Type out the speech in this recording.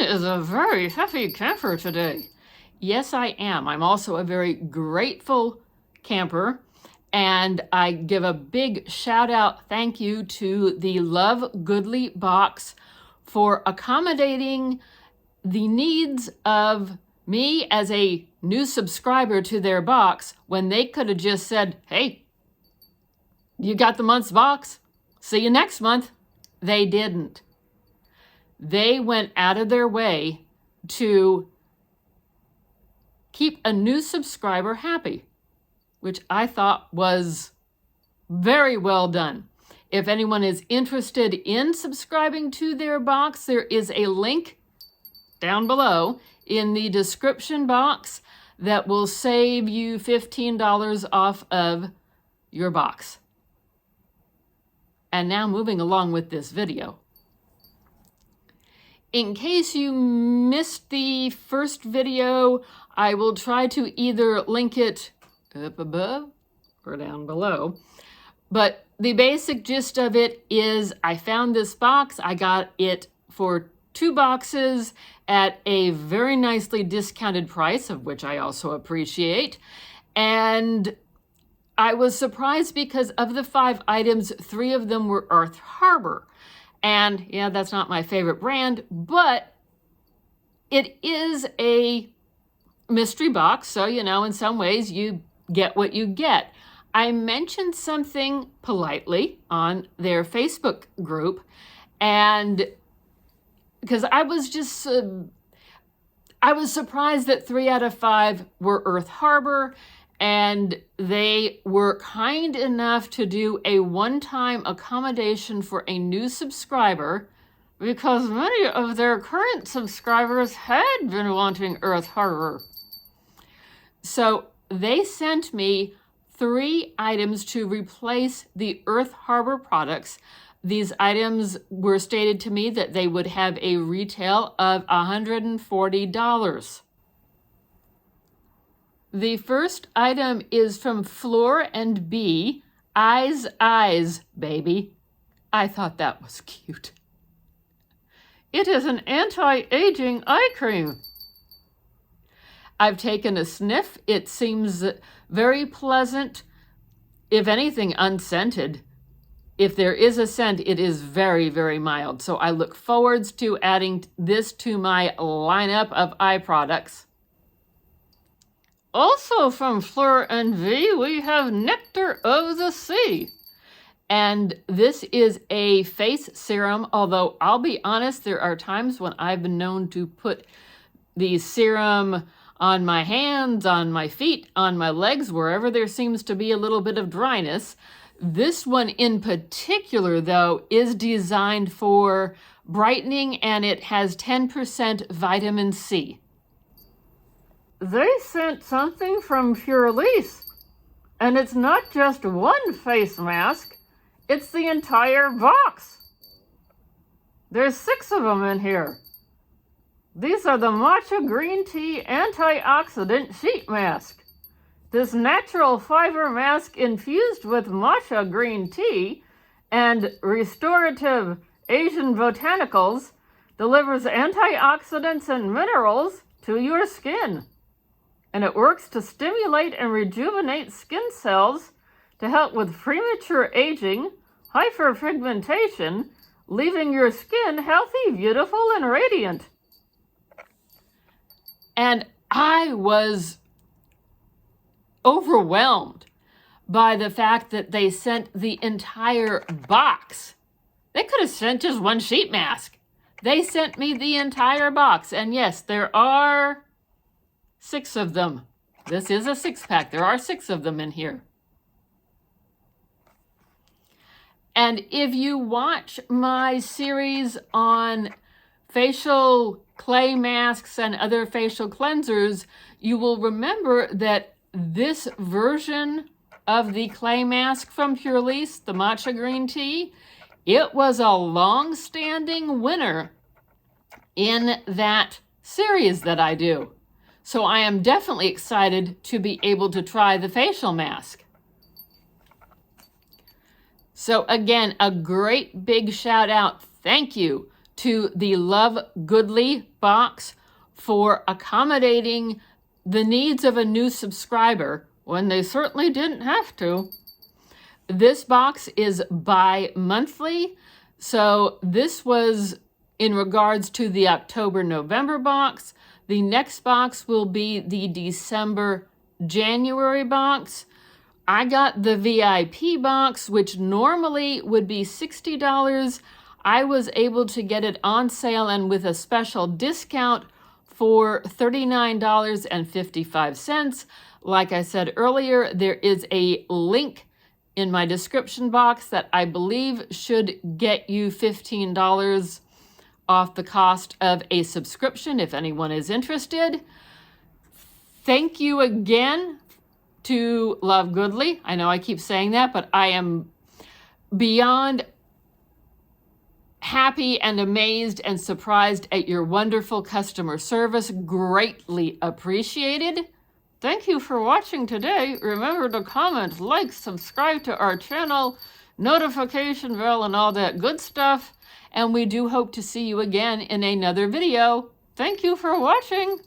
is a very happy camper today. Yes, I am. I'm also a very grateful camper, and I give a big shout out thank you to the Love Goodly box for accommodating the needs of me as a new subscriber to their box when they could have just said, hey, you got the month's box. See you next month. They didn't. They went out of their way to keep a new subscriber happy, which I thought was very well done. If anyone is interested in subscribing to their box, there is a link down below in the description box that will save you $15 off of your box. And now moving along with this video. In case you missed the first video, I will try to either link it up above or down below. But the basic gist of it is I found this box. I got it for 2 boxes at a very nicely discounted price, of which I also appreciate. And I was surprised because of the 5 items, 3 of them were Earth Harbor. And yeah, that's not my favorite brand, but it is a mystery box. So, you know, in some ways you get what you get. I mentioned something politely on their Facebook group, and because I was just, I was surprised that 3 out of 5 were Earth Harbor, and they were kind enough to do a one-time accommodation for a new subscriber because many of their current subscribers had been wanting Earth Harbor. So they sent me 3 items to replace the Earth Harbor products. These items were stated to me that they would have a retail of $140. The first item is from Fleurandbee, Eyes, Baby. I thought that was cute. It is an anti-aging eye cream. I've taken a sniff. It seems very pleasant, if anything, unscented. If there is a scent, it is very, very mild. So I look forward to adding this to my lineup of eye products. Also from Fleurandbee, we have Nectar of the Sea. And this is a face serum, although I'll be honest, there are times when I've been known to put the serum on my hands, on my feet, on my legs, wherever there seems to be a little bit of dryness. This one in particular, though, is designed for brightening, and it has 10% vitamin C. They sent something from Purlisse, and it's not just one face mask, it's the entire box. There's 6 of them in here. These are the matcha green tea antioxidant sheet mask. This natural fiber mask infused with matcha green tea and restorative Asian botanicals delivers antioxidants and minerals to your skin. And it works to stimulate and rejuvenate skin cells to help with premature aging, hyperpigmentation, leaving your skin healthy, beautiful, and radiant. And I was overwhelmed by the fact that they sent the entire box. They could have sent just one sheet mask. They sent me the entire box. And yes, there are 6 of them. This is a 6-pack. There are 6 of them in here. And if you watch my series on facial clay masks and other facial cleansers, you will remember that this version of the clay mask from Purlisse, the matcha green tea, it was a long-standing winner in that series that I do. So I am definitely excited to be able to try the facial mask. So again, a great big shout out, thank you to the Love Goodly box for accommodating the needs of a new subscriber when they certainly didn't have to. This box is bi-monthly, so this was in regards to the October-November box. The next box will be the December-January box. I got the VIP box, which normally would be $60. I was able to get it on sale and with a special discount for $39.55. Like I said earlier, there is a link in my description box that I believe should get you $15 off the cost of a subscription if anyone is interested. Thank you again to Love Goodly. I know I keep saying that, but I am beyond happy and amazed and surprised at your wonderful customer service. Greatly appreciated. Thank you for watching today. Remember to comment, like, subscribe to our channel, notification bell, and all that good stuff. And we do hope to see you again in another video. Thank you for watching.